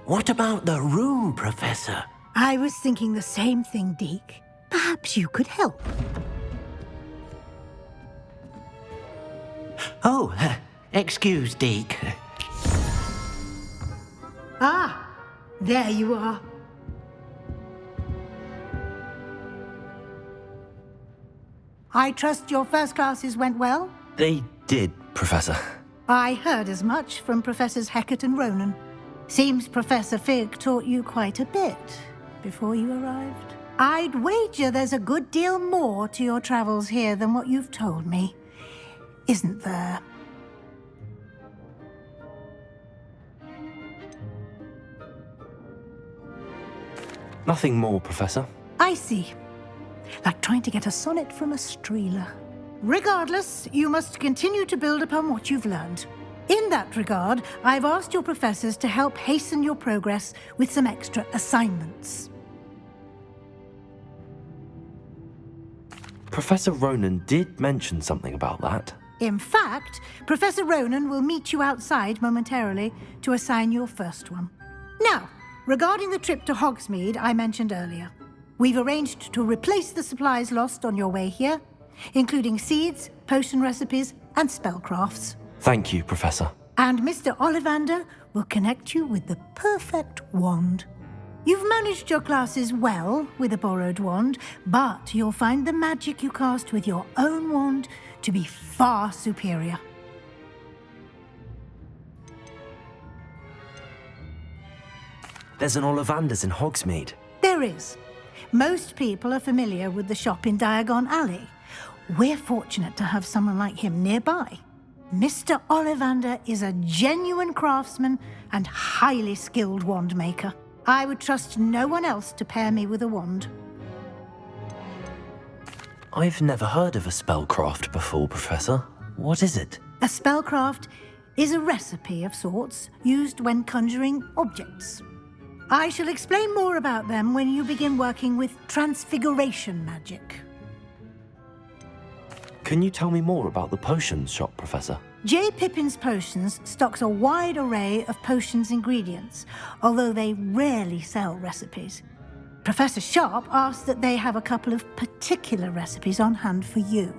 What about the room, Professor? I was thinking the same thing, Deke. Perhaps you could help. Oh, excuse, Deke. Ah, there you are. I trust your first classes went well? They did, Professor. I heard as much from Professors Hecat and Ronan. Seems Professor Fig taught you quite a bit before you arrived. I'd wager there's a good deal more to your travels here than what you've told me. Isn't there? Nothing more, Professor. I see. Like trying to get a sonnet from a streeler. Regardless, you must continue to build upon what you've learned. In that regard, I've asked your professors to help hasten your progress with some extra assignments. Professor Ronan did mention something about that. In fact, Professor Ronan will meet you outside momentarily to assign your first one. Now, regarding the trip to Hogsmeade I mentioned earlier, we've arranged to replace the supplies lost on your way here, including seeds, potion recipes, and spellcrafts. Thank you, Professor. And Mr. Ollivander will connect you with the perfect wand. You've managed your classes well with a borrowed wand, but you'll find the magic you cast with your own wand to be far superior. There's an Ollivander's in Hogsmeade. There is. Most people are familiar with the shop in Diagon Alley. We're fortunate to have someone like him nearby. Mr. Ollivander is a genuine craftsman and highly skilled wand maker. I would trust no one else to pair me with a wand. I've never heard of a spellcraft before, Professor. What is it? A spellcraft is a recipe of sorts used when conjuring objects. I shall explain more about them when you begin working with transfiguration magic. Can you tell me more about the potions shop, Professor? J. Pippin's Potions stocks a wide array of potions ingredients, although they rarely sell recipes. Professor Sharp asked that they have a couple of particular recipes on hand for you.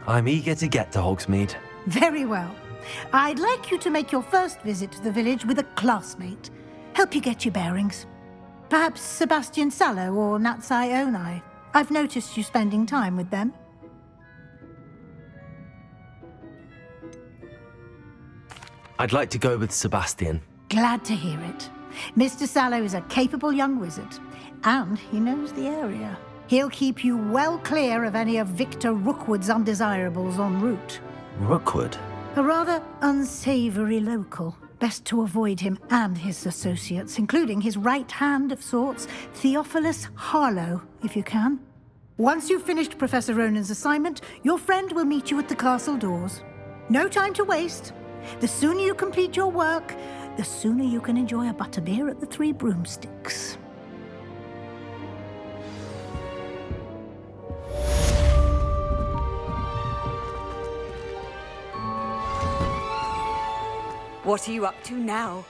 I'm eager to get to Hogsmeade. Very well. I'd like you to make your first visit to the village with a classmate. Help you get your bearings. Perhaps Sebastian Sallow or Natsai Onai. I've noticed you spending time with them. I'd like to go with Sebastian. Glad to hear it. Mr. Sallow is a capable young wizard, and he knows the area. He'll keep you well clear of any of Victor Rookwood's undesirables en route. Rookwood? A rather unsavory local. Best to avoid him and his associates, including his right hand of sorts, Theophilus Harlow, if you can. Once you've finished Professor Ronan's assignment, your friend will meet you at the castle doors. No time to waste. The sooner you complete your work, the sooner you can enjoy a butterbeer at the Three Broomsticks. What are you up to now?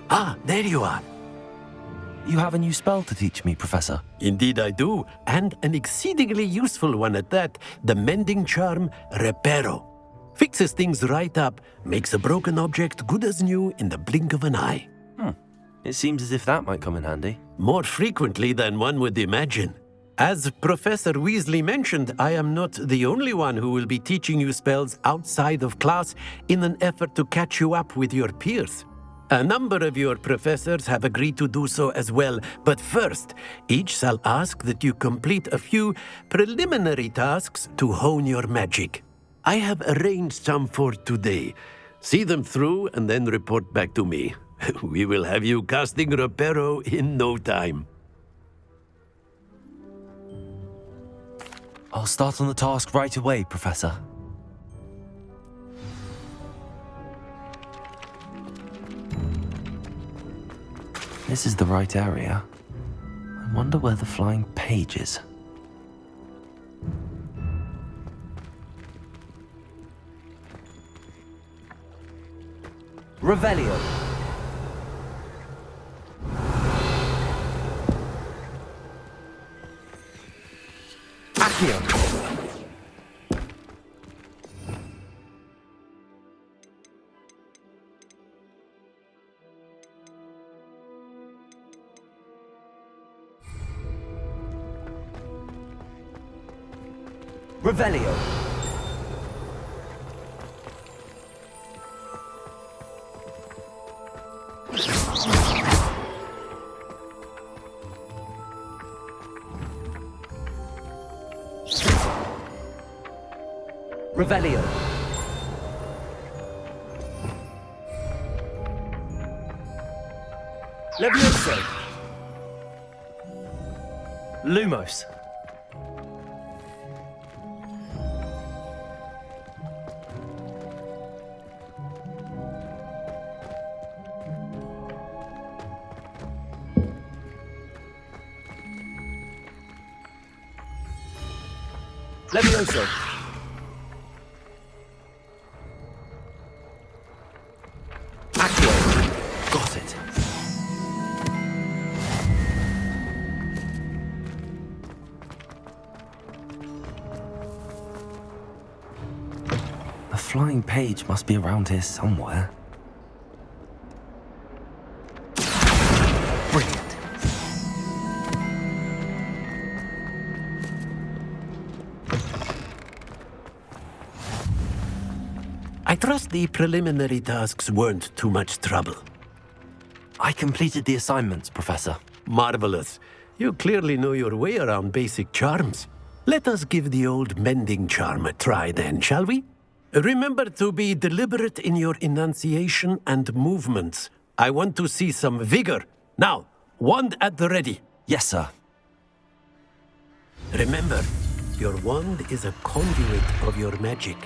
Ah, there you are. You have a new spell to teach me, Professor. Indeed I do, and an exceedingly useful one at that, the mending charm Reparo. Fixes things right up, makes a broken object good as new in the blink of an eye. It seems as if that might come in handy. More frequently than one would imagine. As Professor Weasley mentioned, I am not the only one who will be teaching you spells outside of class in an effort to catch you up with your peers. A number of your professors have agreed to do so as well, but first, each shall ask that you complete a few preliminary tasks to hone your magic. I have arranged some for today. See them through and then report back to me. We will have you casting Reparo in no time. I'll start on the task right away, Professor. This is the right area. I'm Wonder where the flying page is. Revelio. Accio. Revelio. Revelio. Levioso. Lumos. Levioso. Accio. Got it. The flying page must be around here somewhere. Brilliant. I trust the preliminary tasks weren't too much trouble. I completed the assignments, Professor. Marvelous. You clearly know your way around basic charms. Let us give the old mending charm a try then, shall we? Remember to be deliberate in your enunciation and movements. I want to see some vigor. Now, wand at the ready. Yes, sir. Remember, your wand is a conduit of your magic.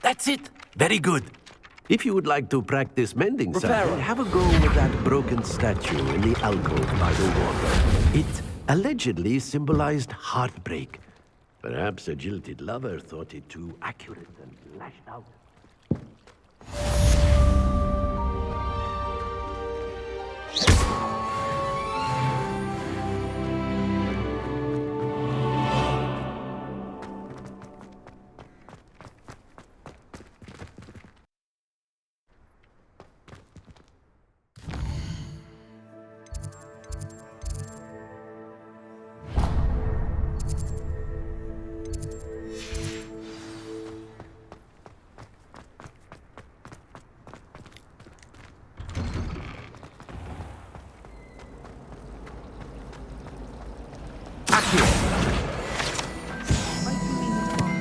That's it. Very good. If you would like to practice mending something, have a go with that broken statue in the alcove by the water. It allegedly symbolized heartbreak. Perhaps a jilted lover thought it too accurate and lashed out.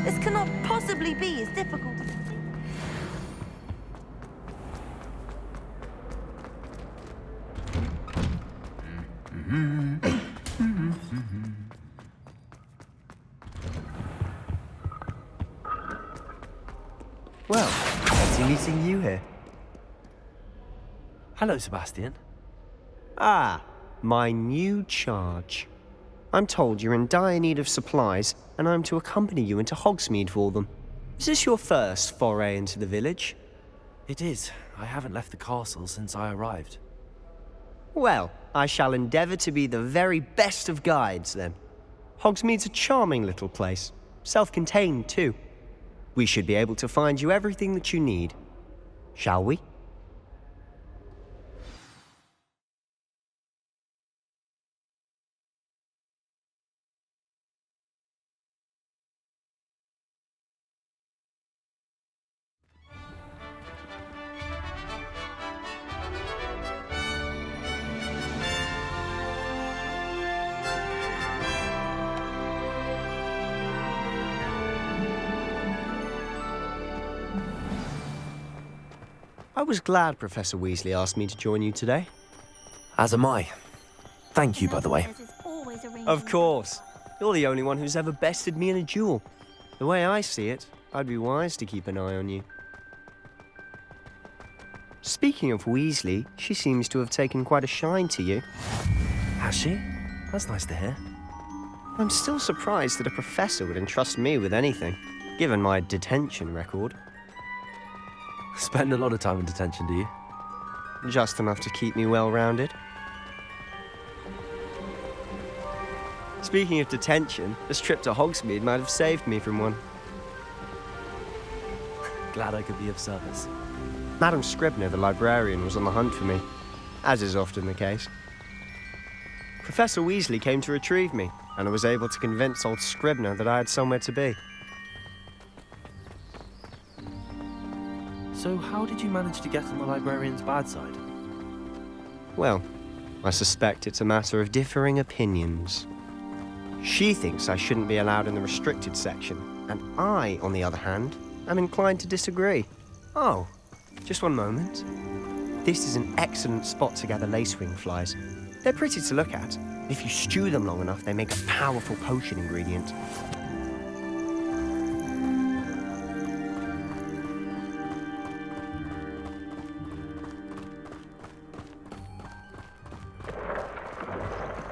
This cannot possibly be as difficult as... Well, fancy meeting you here. Hello, Sebastian. Ah, my new charge. I'm told you're in dire need of supplies, and I'm to accompany you into Hogsmeade for them. Is this your first foray into the village? It is. I haven't left the castle since I arrived. Well, I shall endeavour to be the very best of guides, then. Hogsmeade's a charming little place. Self-contained, too. We should be able to find you everything that you need. Shall we? I was glad Professor Weasley asked me to join you today. As am I. Thank you, by the way. Of course. You're the only one who's ever bested me in a duel. The way I see it, I'd be wise to keep an eye on you. Speaking of Weasley, she seems to have taken quite a shine to you. Has she? That's nice to hear. I'm still surprised that a professor would entrust me with anything, given my detention record. Spend a lot of time in detention, do you? Just enough to keep me well-rounded. Speaking of detention, this trip to Hogsmeade might have saved me from one. Glad I could be of service. Madam Scribner, the librarian, was on the hunt for me, as is often the case. Professor Weasley came to retrieve me, and I was able to convince old Scribner that I had somewhere to be. So how did you manage to get on the librarian's bad side? Well, I suspect it's a matter of differing opinions. She thinks I shouldn't be allowed in the restricted section, and I, on the other hand, am inclined to disagree. Oh, just one moment. This is an excellent spot to gather lacewing flies. They're pretty to look at. If you stew them long enough, they make a powerful potion ingredient.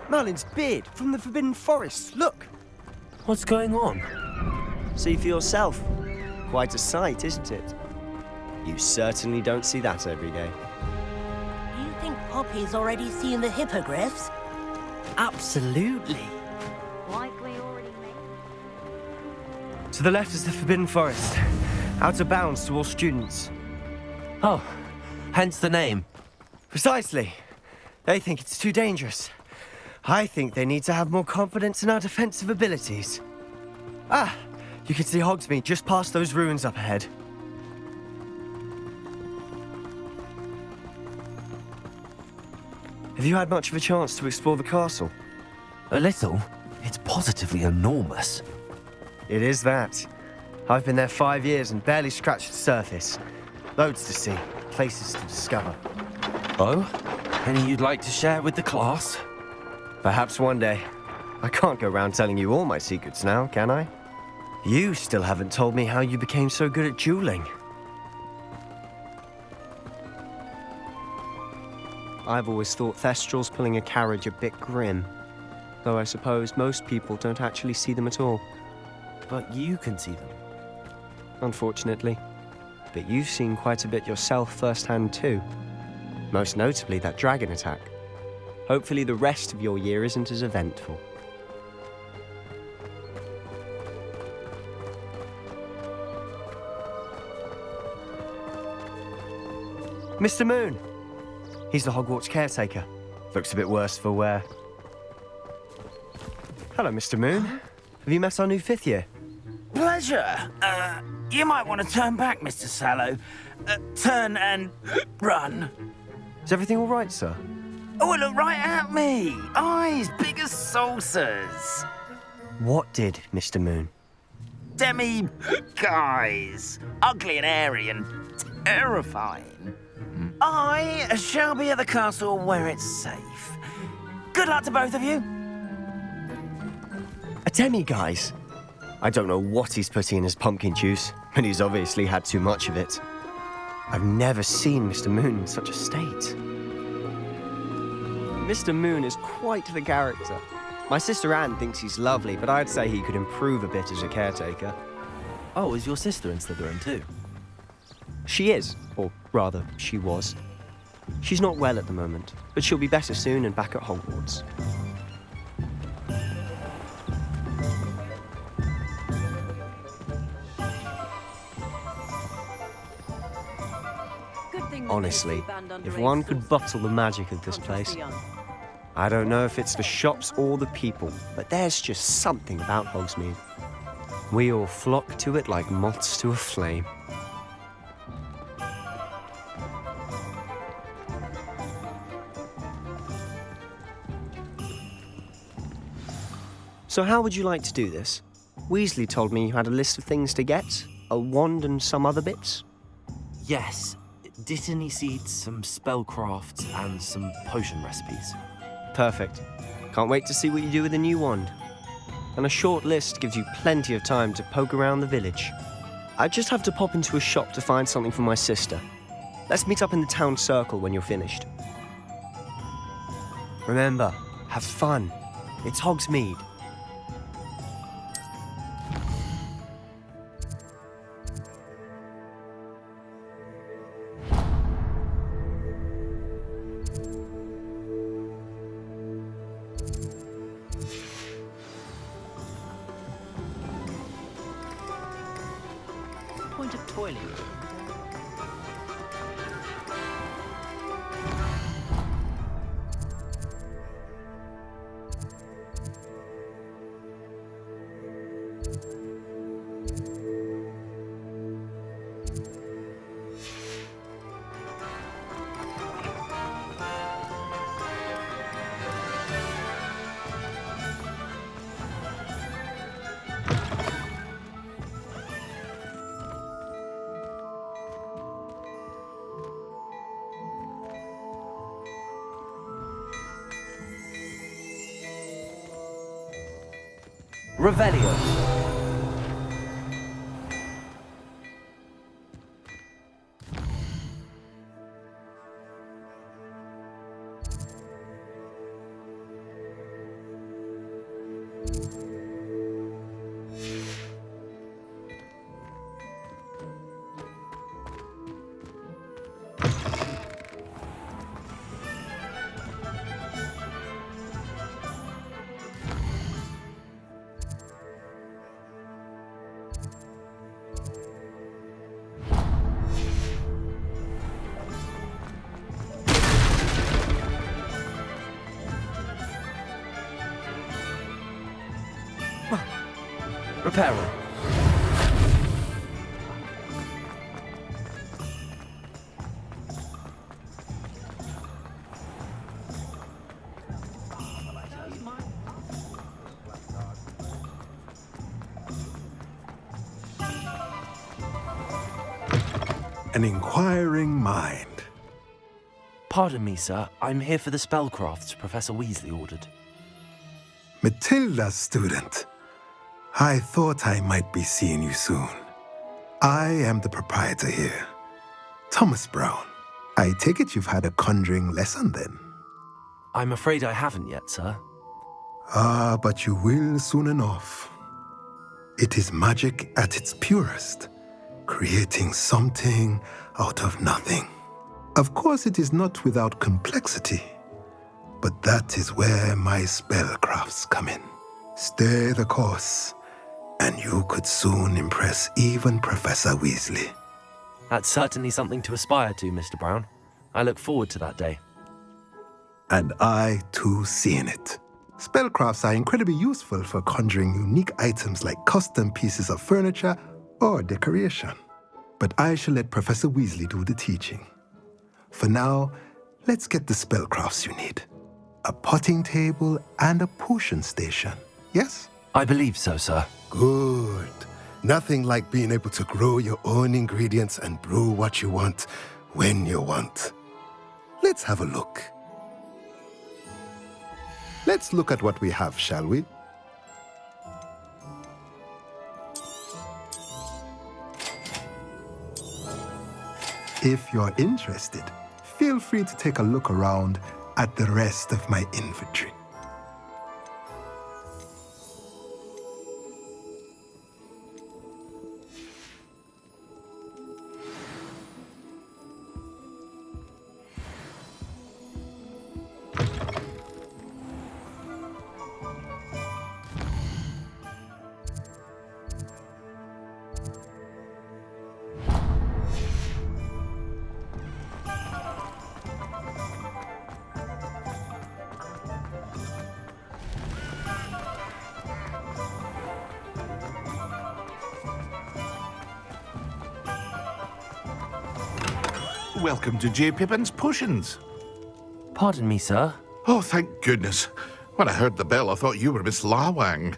Merlin's beard from the Forbidden Forest, look! What's going on? See for yourself. Quite a sight, isn't it? You certainly don't see that every day. You think Poppy's already seen the hippogriffs? Absolutely. Likely already made. To the left is the Forbidden Forest. Out of bounds to all students. Oh, hence the name. Precisely. They think it's too dangerous. I think they need to have more confidence in our defensive abilities. Ah, you can see Hogsmeade just past those ruins up ahead. Have you had much of a chance to explore the castle? A little. It's positively enormous. It is that. I've been there 5 years and barely scratched the surface. Loads to see, places to discover. Oh? Any you'd like to share with the class? Perhaps one day. I can't go around telling you all my secrets now, can I? You still haven't told me how you became so good at dueling. I've always thought Thestrals pulling a carriage a bit grim. Though I suppose most people don't actually see them at all. But you can see them. Unfortunately. But you've seen quite a bit yourself firsthand too. Most notably that dragon attack. Hopefully the rest of your year isn't as eventful. Mr. Moon! He's the Hogwarts caretaker. Looks a bit worse for wear. Hello, Mr. Moon. Have you met our new 5th year? Pleasure. You might want to turn back, Mr. Sallow. Turn and run. Is everything all right, sir? Oh, look right at me. Eyes big as saucers. What did, Mr. Moon? Demi guys. Ugly and airy and terrifying. I shall be at the castle where it's safe. Good luck to both of you. A demi-guise? I don't know what he's putting in his pumpkin juice, but he's obviously had too much of it. I've never seen Mr. Moon in such a state. Mr. Moon is quite the character. My sister Anne thinks he's lovely, but I'd say he could improve a bit as a caretaker. Oh, is your sister in Slytherin too? She is, or rather, she was. She's not well at the moment, but she'll be better soon and back at Hogwarts. Honestly, if one could bottle the magic of this place. I don't know if it's the shops or the people, but there's just something about Hogsmeade. We all flock to it like moths to a flame. So how would you like to do this? Weasley told me you had a list of things to get, a wand and some other bits. Yes. Dittany seeds, some spellcrafts, and some potion recipes. Perfect. Can't wait to see what you do with the new wand. And a short list gives you plenty of time to poke around the village. I just have to pop into a shop to find something for my sister. Let's meet up in the town circle when you're finished. Remember, have fun. It's Hogsmeade. Point of toilet. Revelio. Reparo. An inquiring mind. Pardon me, sir. I'm here for the spellcrafts Professor Weasley ordered. Matilda's student. I thought I might be seeing you soon. I am the proprietor here, Thomas Brown. I take it you've had a conjuring lesson then? I'm afraid I haven't yet, sir. Ah, but you will soon enough. It is magic at its purest, creating something out of nothing. Of course, it is not without complexity, but that is where my spellcrafts come in. Stay the course, and you could soon impress even Professor Weasley. That's certainly something to aspire to, Mr. Brown. I look forward to that day. And I, too, seeing it. Spellcrafts are incredibly useful for conjuring unique items like custom pieces of furniture or decoration. But I shall let Professor Weasley do the teaching. For now, let's get the spellcrafts you need. A potting table and a potion station, yes? I believe so, sir. Good. Nothing like being able to grow your own ingredients and brew what you want when you want. Let's have a look. Let's look at what we have, shall we? If you're interested, feel free to take a look around at the rest of my inventory. Welcome to J. Pippin's Potions. Pardon me, sir. Oh, thank goodness. When I heard the bell, I thought you were Miss Lawang.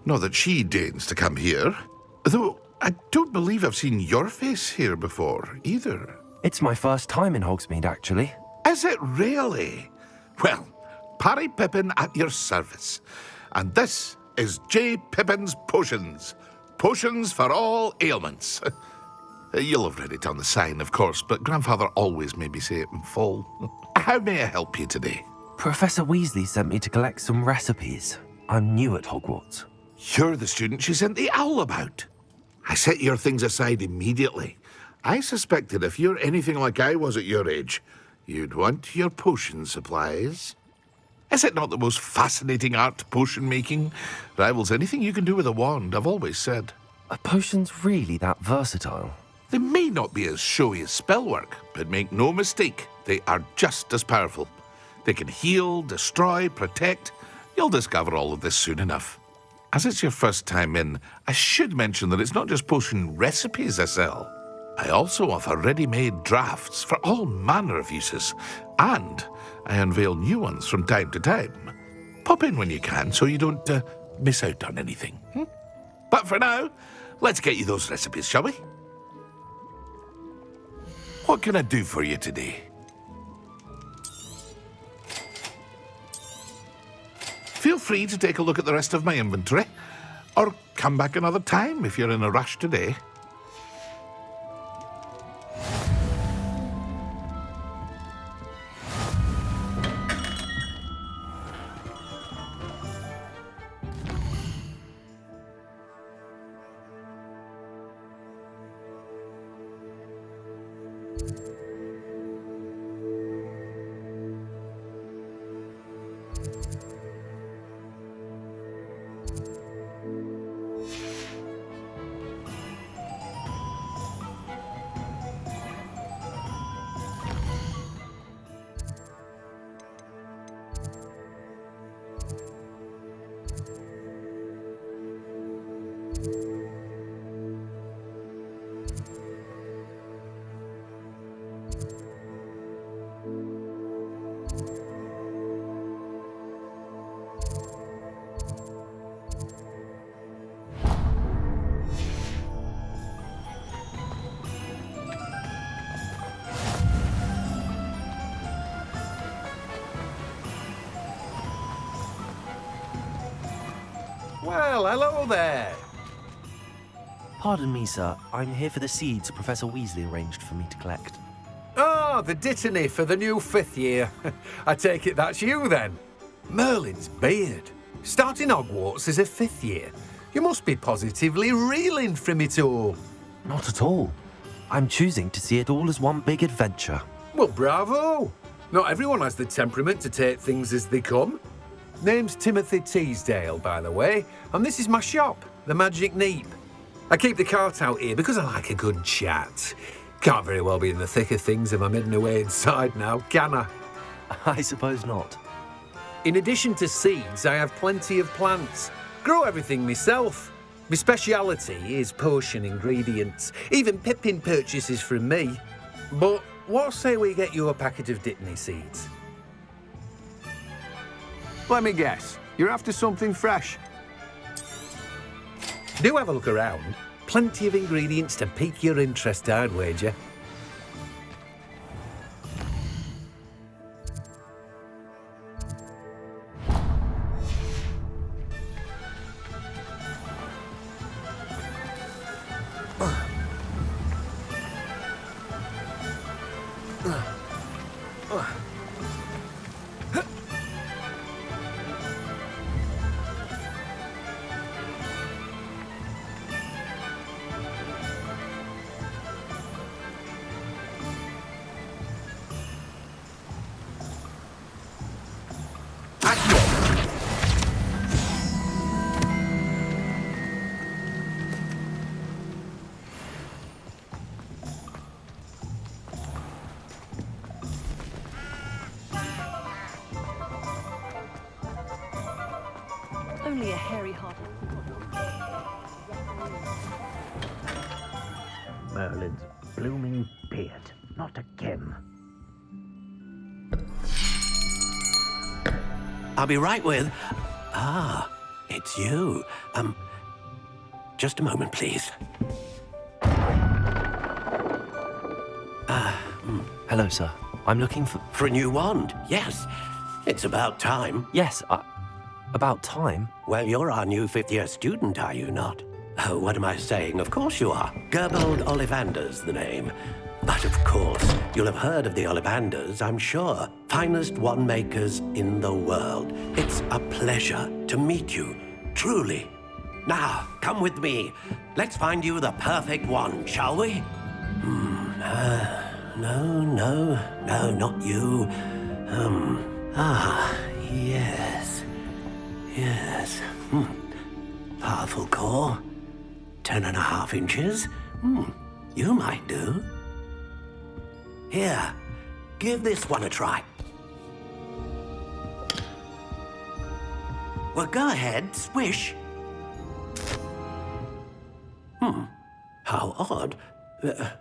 Not that she deigns to come here. Though I don't believe I've seen your face here before, either. It's my first time in Hogsmeade, actually. Is it really? Well, Parry Pippin at your service. And this is J. Pippin's Potions. Potions for all ailments. You'll have read it on the sign, of course, but Grandfather always made me say it in full. How may I help you today? Professor Weasley sent me to collect some recipes. I'm new at Hogwarts. You're the student she sent the owl about. I set your things aside immediately. I suspected if you're anything like I was at your age, you'd want your potion supplies. Is it not the most fascinating art, potion making? Rivals anything you can do with a wand, I've always said. Are potions really that versatile? They may not be as showy as spellwork, but make no mistake, they are just as powerful. They can heal, destroy, protect. You'll discover all of this soon enough. As it's your first time in, I should mention that it's not just potion recipes I sell. I also offer ready-made drafts for all manner of uses, and I unveil new ones from time to time. Pop in when you can so you don't miss out on anything. But for now, let's get you those recipes, shall we? What can I do for you today? Feel free to take a look at the rest of my inventory, or come back another time if you're in a rush today. Well, hello there. Pardon me, sir. I'm here for the seeds Professor Weasley arranged for me to collect. Oh, the dittany for the new 5th year. I take it that's you, then. Merlin's beard. Starting Hogwarts as a 5th year. You must be positively reeling from it all. Not at all. I'm choosing to see it all as one big adventure. Well, bravo. Not everyone has the temperament to take things as they come. Name's Timothy Teasdale, by the way, and this is my shop, the Magic Neep. I keep the cart out here because I like a good chat. Can't very well be in the thick of things if I'm hidden away inside now, can I? I suppose not. In addition to seeds, I have plenty of plants. Grow everything myself. My speciality is potion ingredients. Even Pippin purchases from me. But what say we get you a packet of Dittany seeds? Let me guess. You're after something fresh. Do have a look around. Plenty of ingredients to pique your interest, I'd wager. Only a hairy heart. Merlin's blooming beard. Not again. I'll be right with... Ah, it's you. Just a moment, please. Hello, sir. I'm looking for... For a new wand, yes. It's about time. Yes, about time? Well, you're our new fifth-year student, are you not? Oh, what am I saying? Of course you are. Gerbold Ollivander's the name. But of course, you'll have heard of the Ollivanders, I'm sure. Finest wand makers in the world. It's a pleasure to meet you, truly. Now, come with me. Let's find you the perfect wand, shall we? No, not you. Yes. Powerful core. 10.5 inches. You might do. Here, give this one a try. Well, go ahead, swish. How odd.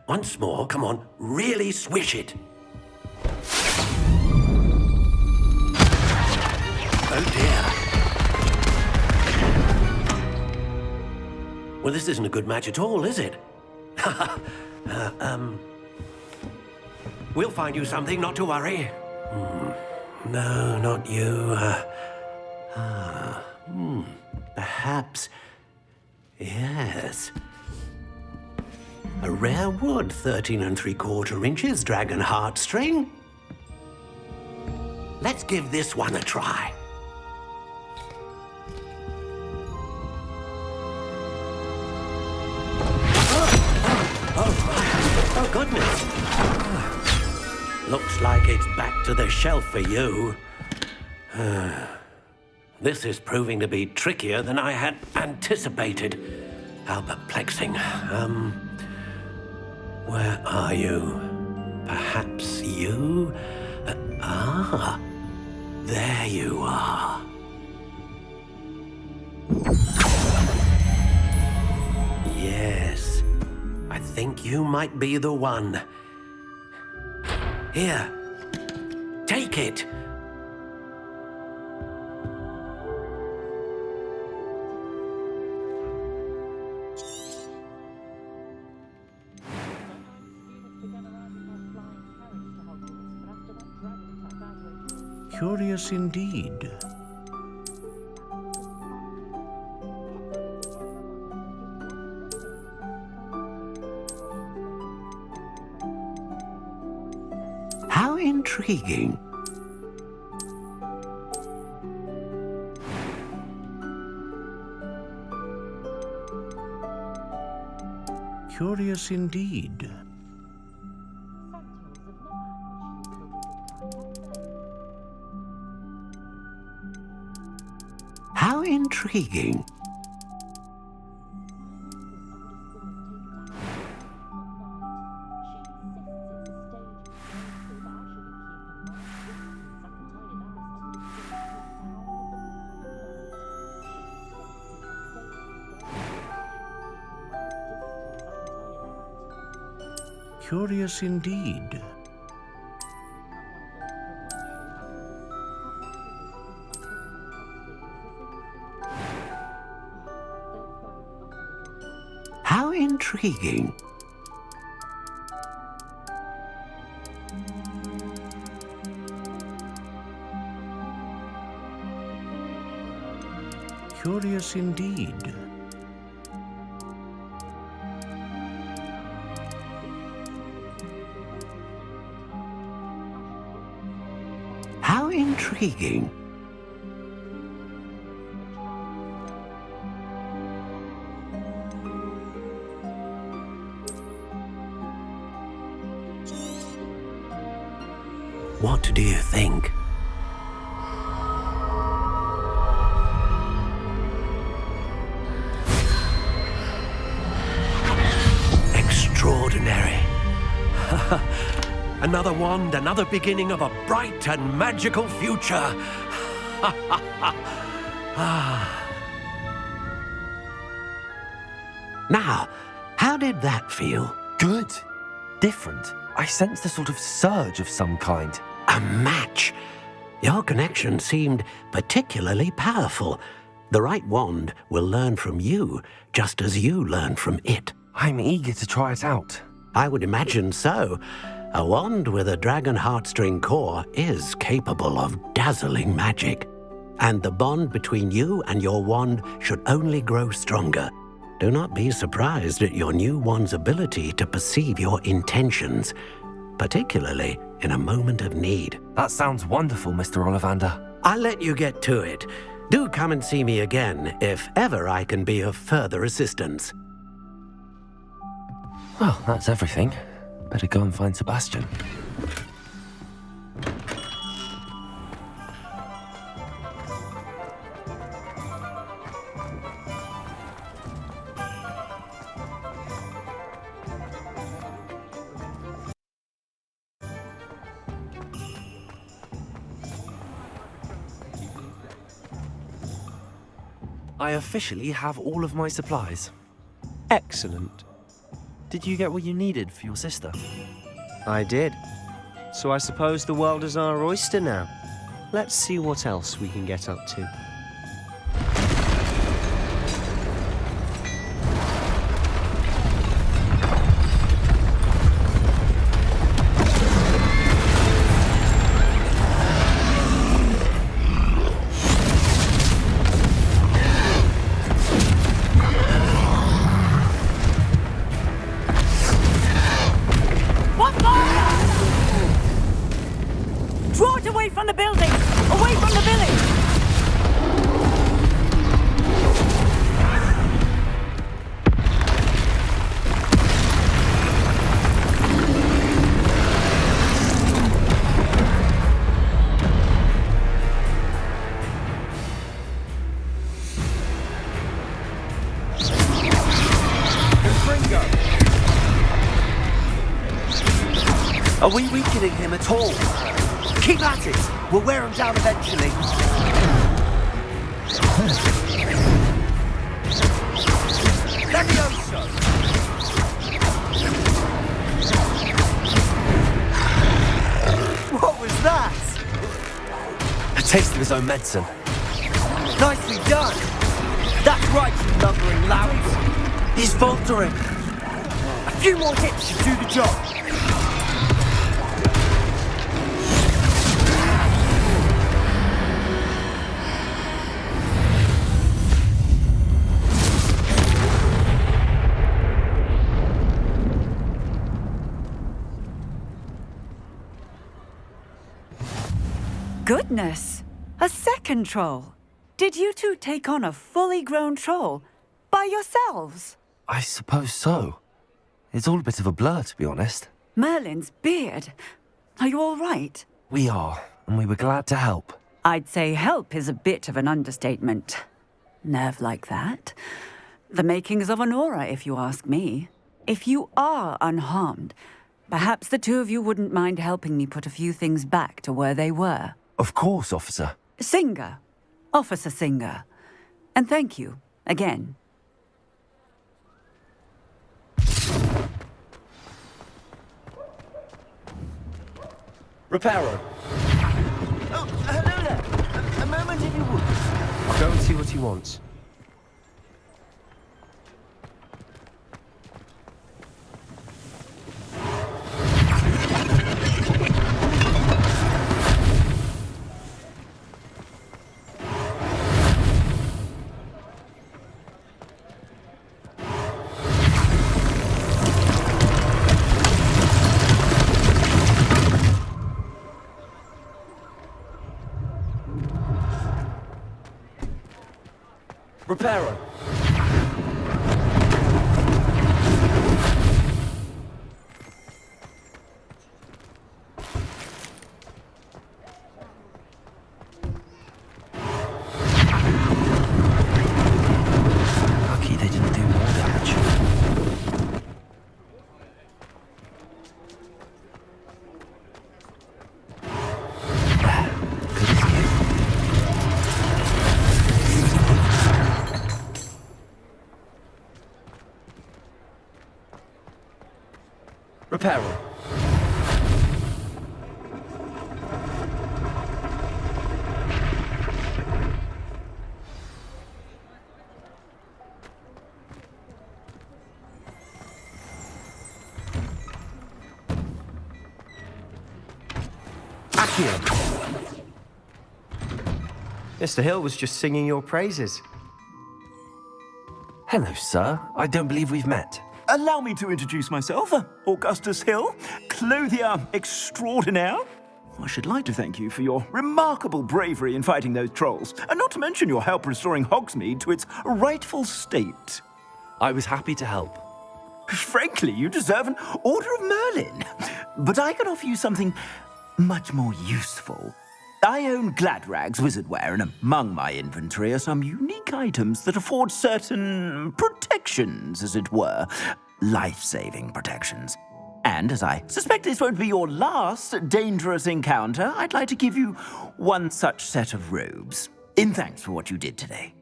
Once more, come on, really swish it. Oh dear. Well, this isn't a good match at all, is it? We'll find you something, not to worry. No, not you. Perhaps. Yes. A rare wood, 13 3/4 inches, dragon heartstring. Let's give this one a try. Oh, goodness. Looks like it's back to the shelf for you. This is proving to be trickier than I had anticipated. How perplexing. Where are you? Perhaps you? There you are. Yes, I think you might be the one. Here, take it. Curious indeed. How intriguing. Curious indeed. How intriguing. Curious indeed. How intriguing. Curious indeed. How intriguing. What do you think? Extraordinary. Another wand, another beginning of a bright and magical future. Now, how did that feel? Good. Different. I sensed a sort of surge of some kind. A match. Your connection seemed particularly powerful. The right wand will learn from you, just as you learn from it. I'm eager to try it out. I would imagine so. A wand with a dragon heartstring core is capable of dazzling magic. And the bond between you and your wand should only grow stronger. Do not be surprised at your new wand's ability to perceive your intentions, particularly in a moment of need. That sounds wonderful, Mr. Ollivander. I'll let you get to it. Do come and see me again if ever I can be of further assistance. Well, that's everything. Better go and find Sebastian. I officially have all of my supplies. Excellent. Did you get what you needed for your sister? I did. So I suppose the world is our oyster now. Let's see what else we can get up to. Are we weakening him at all? Keep at it! We'll wear him down eventually. Levioso! What was that? A taste of his own medicine. Nicely done! That's right, you lumbering louts! He's faltering. A few more hits should do the job. Goodness! A second troll! Did you two take on a fully grown troll by yourselves? I suppose so. It's all a bit of a blur, to be honest. Merlin's beard. Are you all right? We are, and we were glad to help. I'd say help is a bit of an understatement. Nerve like that. The makings of an aura, if you ask me. If you are unharmed, perhaps the two of you wouldn't mind helping me put a few things back to where they were. Of course, officer. Singer. Officer Singer. And thank you, again. Reparo. Oh, hello there. A moment if you would. I'll go and see what he wants. Reparo. Lucky they didn't do more damage. Good as new. Mr. Hill was just singing your praises. Hello, sir. I don't believe we've met. Allow me to introduce myself, Augustus Hill, clothier extraordinaire. I should like to thank you for your remarkable bravery in fighting those trolls, and not to mention your help restoring Hogsmeade to its rightful state. I was happy to help. Frankly, you deserve an Order of Merlin. But I can offer you something much more useful. I own Gladrag's wizardware, and among my inventory are some unique items that afford certain protections, as it were. Life-saving protections. And as I suspect this won't be your last dangerous encounter, I'd like to give you one such set of robes, in thanks for what you did today.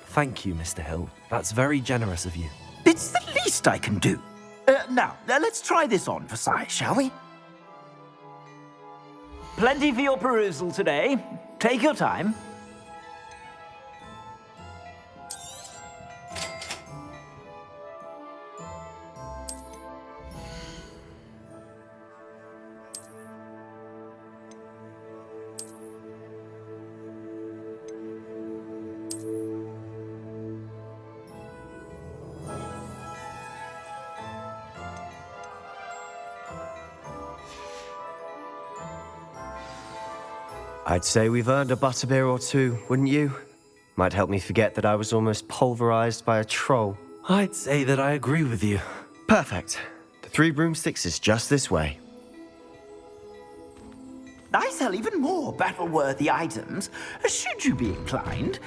Thank you, Mr. Hill. That's very generous of you. It's the least I can do. Now, let's try this on for size, shall we? Plenty for your perusal today. Take your time. I'd say we've earned a butterbeer or two, wouldn't you? Might help me forget that I was almost pulverized by a troll. I'd say that I agree with you. Perfect. The 3 broomsticks is just this way. I sell even more battle-worthy items, should you be inclined.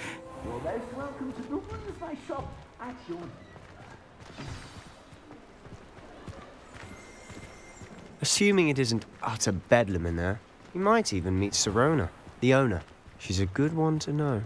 You're most welcome to peruse my shop at your... Assuming it isn't utter bedlam in there, you might even meet Sirona, the owner. She's a good one to know.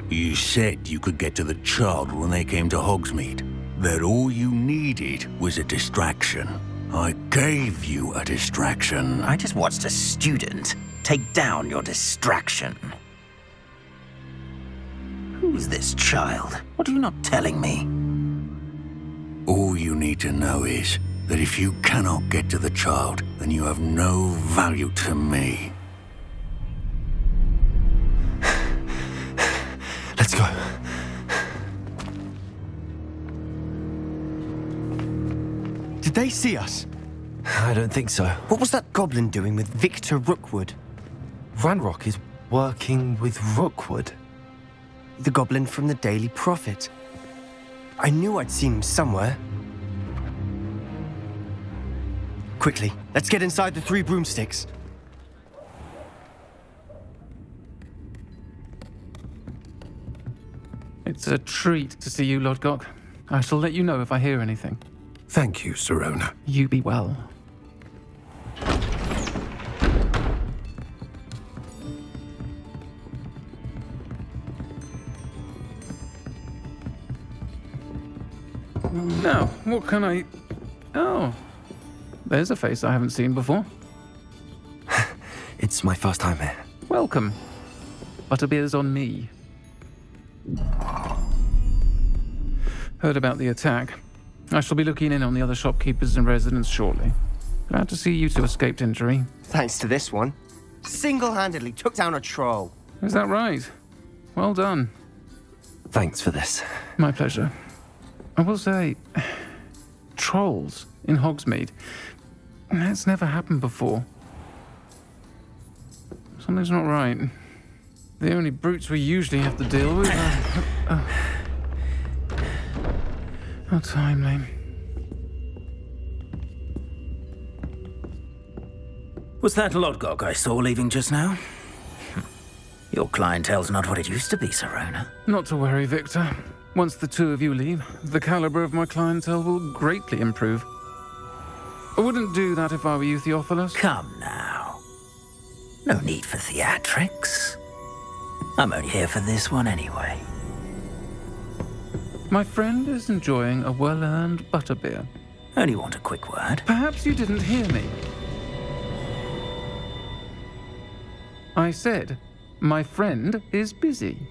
You said you could get to the child when they came to Hogsmeade. That all you needed was a distraction. I gave you a distraction. I just watched a student take down your distraction. Who's this child? What are you not telling me? All you need to know is that if you cannot get to the child, then you have no value to me. Let's go. Did they see us? I don't think so. What was that goblin doing with Victor Rookwood? Ranrock is working with Rookwood. The goblin from the Daily Prophet. I knew I'd seen him somewhere. Quickly, let's get inside the 3 broomsticks. It's a treat to see you, Lodgok. I shall let you know if I hear anything. Thank you, Sirona. You be well. Now, what can I... Oh, there's a face I haven't seen before. It's my first time here. Welcome. Butterbeer's on me. Heard about the attack. I shall be looking in on the other shopkeepers and residents shortly. Glad to see you two escaped injury. Thanks to this one. Single-handedly took down a troll. Is that right? Well done. Thanks for this. My pleasure. I will say, trolls in Hogsmeade. That's never happened before. Something's not right. The only brutes we usually have to deal with are... How timely. Was that Lodgok I saw leaving just now? Your clientele's not what it used to be, Sirona. Not to worry, Victor. Once the 2 of you leave, the caliber of my clientele will greatly improve. I wouldn't do that if I were you, Theophilus. Come now. No need for theatrics. I'm only here for this one anyway. My friend is enjoying a well-earned butterbeer. Only want a quick word. Perhaps you didn't hear me. I said, my friend is busy.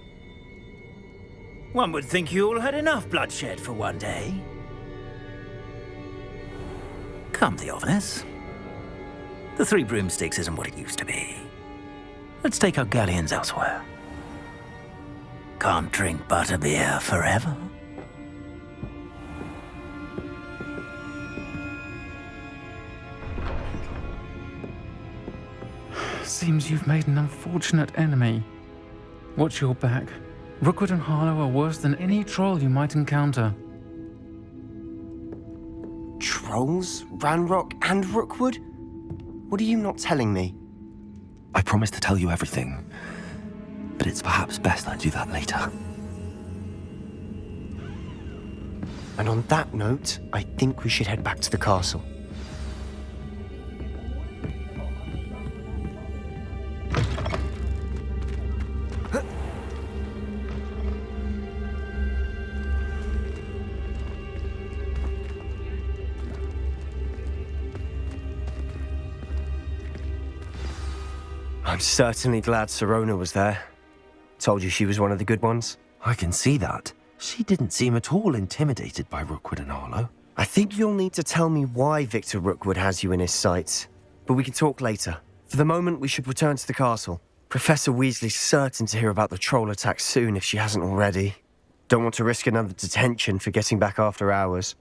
One would think you all had enough bloodshed for one day. Come, Theophilus. The Three Broomsticks isn't what it used to be. Let's take our galleons elsewhere. Can't drink butterbeer forever. Seems you've made an unfortunate enemy. Watch your back. Rookwood and Harlow are worse than any troll you might encounter. Trolls? Ranrock and Rookwood? What are you not telling me? I promised to tell you everything, but it's perhaps best I do that later. And on that note, I think we should head back to the castle. I'm certainly glad Sirona was there. Told you she was one of the good ones. I can see that. She didn't seem at all intimidated by Rookwood and Harlow. I think you'll need to tell me why Victor Rookwood has you in his sights. But we can talk later. For the moment, we should return to the castle. Professor Weasley's certain to hear about the troll attack soon if she hasn't already. Don't want to risk another detention for getting back after hours.